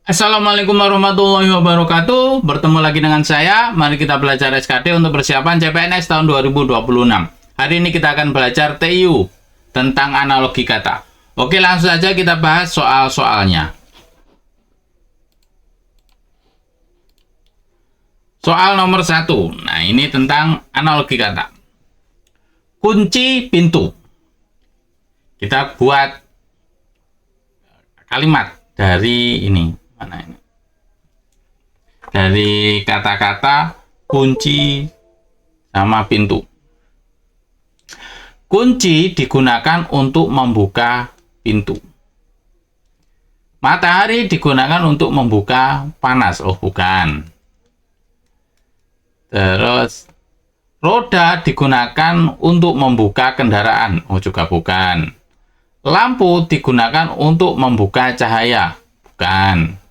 Assalamualaikum warahmatullahi wabarakatuh. Bertemu lagi dengan saya. Mari kita belajar SKD untuk persiapan CPNS tahun 2026. Hari ini kita akan belajar TIU tentang analogi kata. Oke, langsung saja kita bahas soal-soalnya. Soal nomor 1. Nah, ini tentang analogi kata. Kunci pintu. Kita buat kalimat dari ini. Mana ini? Dari kata-kata kunci sama pintu. Kunci digunakan untuk membuka pintu. Matahari digunakan untuk membuka panas. Oh, bukan. Terus, roda digunakan untuk membuka kendaraan. Oh, juga bukan. Lampu digunakan untuk membuka cahaya. Bukan.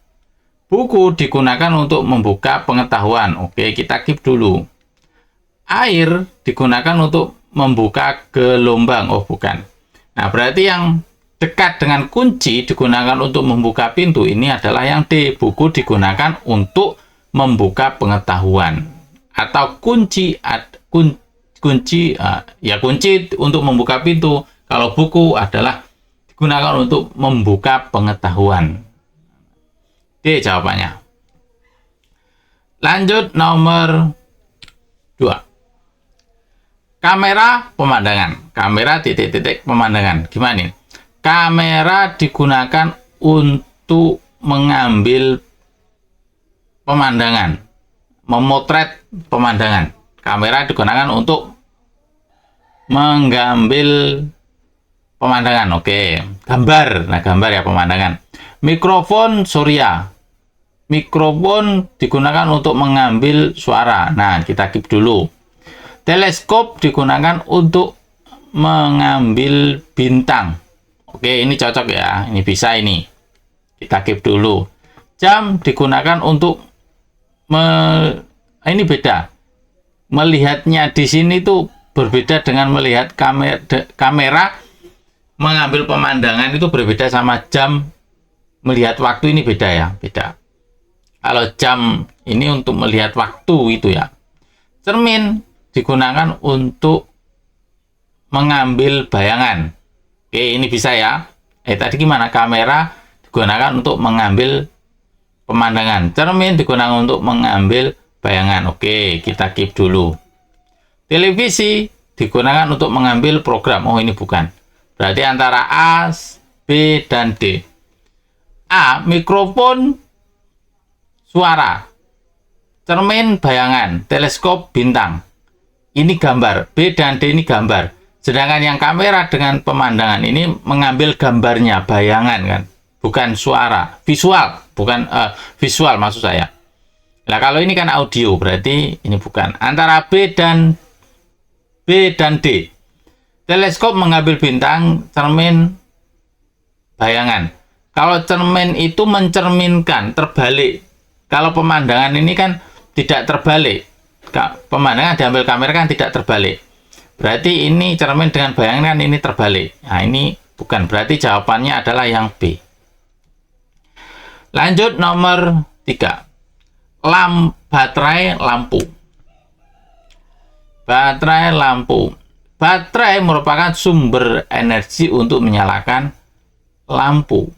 Buku digunakan untuk membuka pengetahuan. Oke, kita keep dulu. Air digunakan untuk membuka gelombang. Oh, bukan. Nah, berarti yang dekat dengan kunci digunakan untuk membuka pintu ini adalah yang D. Buku digunakan untuk membuka pengetahuan. Atau kunci untuk membuka pintu. Kalau buku adalah digunakan untuk membuka pengetahuan. D jawabannya. Lanjut nomor 2. Kamera pemandangan. Kamera titik-titik pemandangan. Gimana nih? Kamera digunakan untuk mengambil pemandangan. Memotret pemandangan. Kamera digunakan untuk mengambil pemandangan. Oke. Gambar. Nah, gambar ya pemandangan. Mikrofon surya. Mikrofon digunakan untuk mengambil suara. Nah, kita keep dulu. Teleskop digunakan untuk mengambil bintang. Oke, ini cocok ya. Ini bisa ini. Kita keep dulu. Jam digunakan untuk ini beda. Melihatnya di sini tuh berbeda dengan melihat kamera mengambil pemandangan itu berbeda sama jam melihat waktu, ini beda ya, beda. Kalau jam ini untuk melihat waktu itu ya. Cermin digunakan untuk mengambil bayangan. Oke, ini bisa ya. Tadi gimana? Kamera digunakan untuk mengambil pemandangan. Cermin digunakan untuk mengambil bayangan. Oke, kita keep dulu. Televisi digunakan untuk mengambil program. Oh, ini bukan. Berarti antara A, B, dan D. A, mikrofon suara, cermin bayangan, teleskop bintang. Ini gambar. B dan D ini gambar. Sedangkan yang kamera dengan pemandangan ini mengambil gambarnya, bayangan kan, bukan suara, visual, bukan visual maksud saya. Nah, kalau ini kan audio, berarti ini bukan. Antara B dan D. Teleskop mengambil bintang, cermin bayangan. Kalau cermin itu mencerminkan, terbalik. Kalau pemandangan ini kan tidak terbalik. Pemandangan diambil kamera kan tidak terbalik. Berarti ini cermin dengan bayangan kan ini terbalik. Nah, ini bukan. Berarti jawabannya adalah yang B. Lanjut nomor 3. Baterai lampu. Baterai lampu. Baterai merupakan sumber energi untuk menyalakan lampu.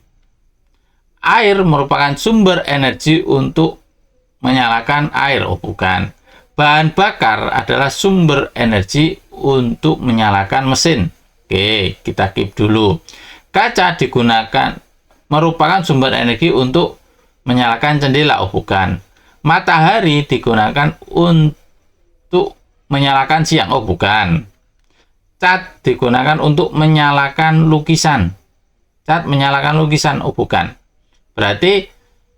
Air merupakan sumber energi untuk menyalakan air. Oh, bukan. Bahan bakar adalah sumber energi untuk menyalakan mesin. Oke, kita keep dulu. Kaca digunakan merupakan sumber energi untuk menyalakan jendela. Oh, bukan. Matahari digunakan untuk menyalakan siang. Oh, bukan. Cat digunakan untuk menyalakan lukisan. Cat menyalakan lukisan. Oh, bukan. Berarti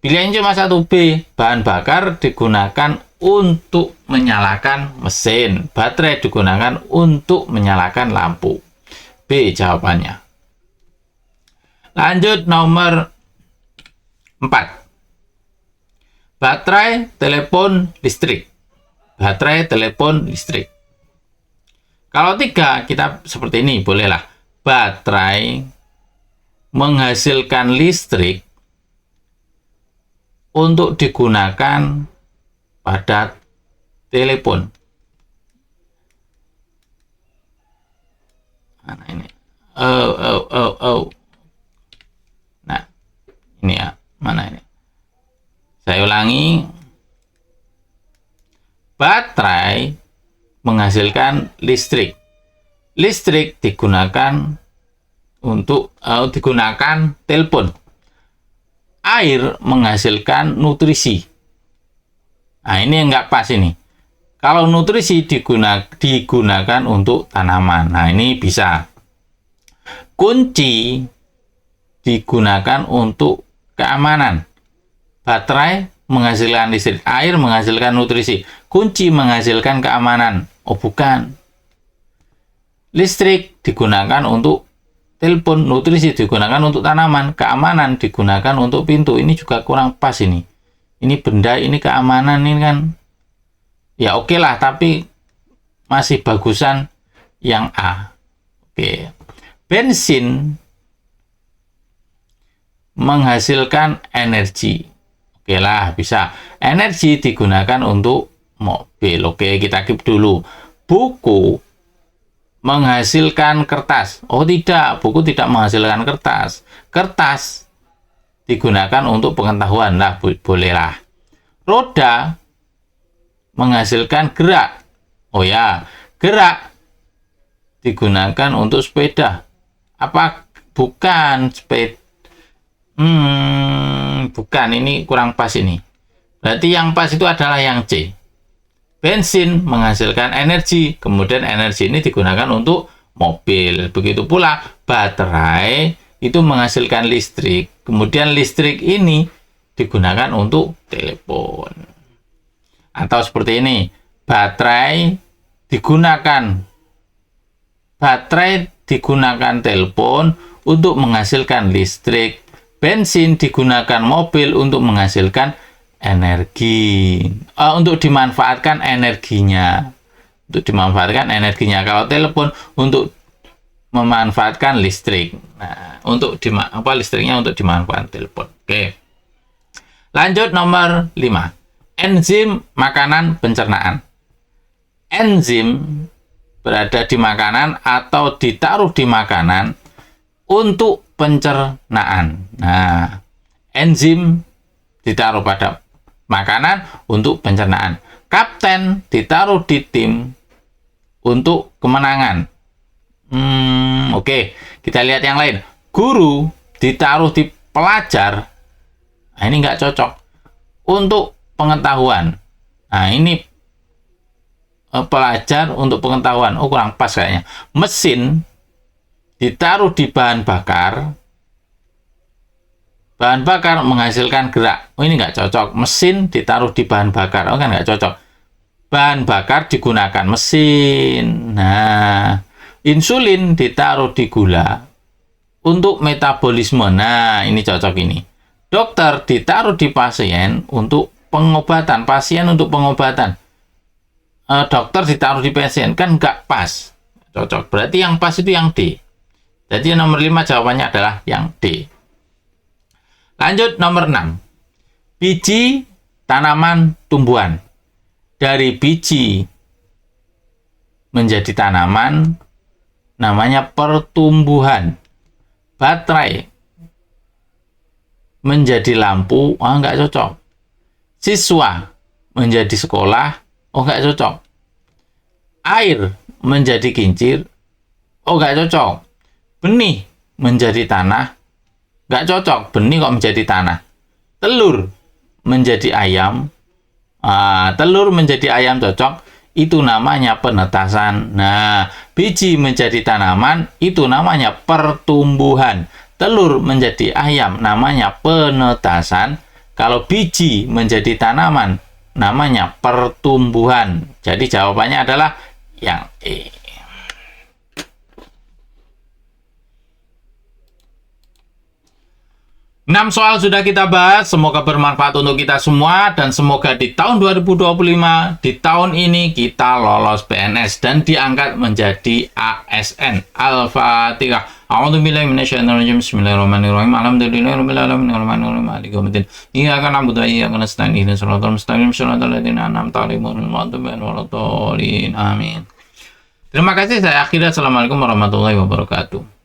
pilihan cuma 1B. Bahan bakar digunakan untuk menyalakan mesin. Baterai digunakan untuk menyalakan lampu. B jawabannya. Lanjut nomor 4. Baterai telepon listrik. Baterai telepon listrik. Kalau 3 kita seperti ini, bolehlah. Baterai menghasilkan listrik untuk digunakan pada telepon. Mana ini? Nah, ini ya. Mana ini? Saya ulangi. Baterai menghasilkan listrik. Listrik digunakan untuk digunakan telepon. Air menghasilkan nutrisi. Nah, ini enggak pas ini. Kalau nutrisi digunakan untuk tanaman. Nah, ini bisa. Kunci digunakan untuk keamanan. Baterai menghasilkan listrik. Air menghasilkan nutrisi. Kunci menghasilkan keamanan. Oh, bukan. Listrik digunakan untuk telepon, nutrisi digunakan untuk tanaman, keamanan digunakan untuk pintu. Ini juga kurang pas ini. Ini benda, ini keamanan, ini kan ya oke lah, tapi masih bagusan yang A. Oke. Bensin menghasilkan energi. Oke lah, bisa. Energi digunakan untuk mobil. Oke, kita keep dulu. Buku menghasilkan kertas. Oh tidak, buku tidak menghasilkan kertas. Kertas digunakan untuk pengetahuan. Lah, bolehlah. Roda menghasilkan gerak. Oh ya, gerak digunakan untuk sepeda. Apa? Bukan sepeda. Bukan, ini kurang pas ini. Berarti yang pas itu adalah yang C. Bensin menghasilkan energi, kemudian energi ini digunakan untuk mobil. Begitu pula baterai itu menghasilkan listrik, kemudian listrik ini digunakan untuk telepon. Atau seperti ini, baterai digunakan telepon untuk menghasilkan listrik, bensin digunakan mobil untuk menghasilkan energi, untuk dimanfaatkan energinya. Kalau telepon untuk memanfaatkan listrik. Nah, listriknya untuk dimanfaatkan telepon. Oke. Lanjut nomor 5. Enzim makanan pencernaan. Enzim berada di makanan atau ditaruh di makanan untuk pencernaan. Nah, enzim ditaruh pada makanan untuk pencernaan. Kapten ditaruh di tim untuk kemenangan. Oke, kita lihat yang lain. Guru ditaruh di pelajar. Nah, ini nggak cocok. Untuk pengetahuan. Nah, ini pelajar untuk pengetahuan. Oh, kurang pas kayaknya. Mesin ditaruh di bahan bakar. Bahan bakar menghasilkan gerak. Oh, ini nggak cocok. Mesin ditaruh di bahan bakar. Oh, kan nggak cocok. Bahan bakar digunakan mesin. Nah, insulin ditaruh di gula untuk metabolisme. Nah, ini cocok ini. Dokter ditaruh di pasien untuk pengobatan. Pasien untuk pengobatan. Dokter ditaruh di pasien. Kan nggak pas. Cocok. Berarti yang pas itu yang D. Jadi nomor 5 jawabannya adalah yang D. Lanjut nomor 6. Biji tanaman tumbuhan. Dari biji menjadi tanaman namanya pertumbuhan. Baterai menjadi lampu, nggak cocok. Siswa menjadi sekolah, nggak cocok. Air menjadi kincir, nggak cocok. Benih menjadi tanah, nggak cocok. Benih kok menjadi tanah. Telur menjadi ayam. Telur menjadi ayam cocok. Itu namanya penetasan. Nah, biji menjadi tanaman, itu namanya pertumbuhan. Telur menjadi ayam, namanya penetasan. Kalau biji menjadi tanaman, namanya pertumbuhan. Jadi jawabannya adalah yang E. 6 soal sudah kita bahas, semoga bermanfaat untuk kita semua dan semoga di tahun 2025, di tahun ini kita lolos PNS dan diangkat menjadi ASN. Al-Fatihah. A'udzubillahi minasyaitonir rajim. Bismillahirrahmanirrahim. Alhamdulillahirabbil alamin arrahmanirrahim maliki yaumiddin. Iyyaka na'budu wa iyyaka nasta'in. Ihdinas siratal mustaqim. Shiratal ladzina an'amta 'alaihim ghairil maghdubi 'alaihim waladdallin. Amin. Terima kasih, saya akhiri. Assalamualaikum warahmatullahi wabarakatuh.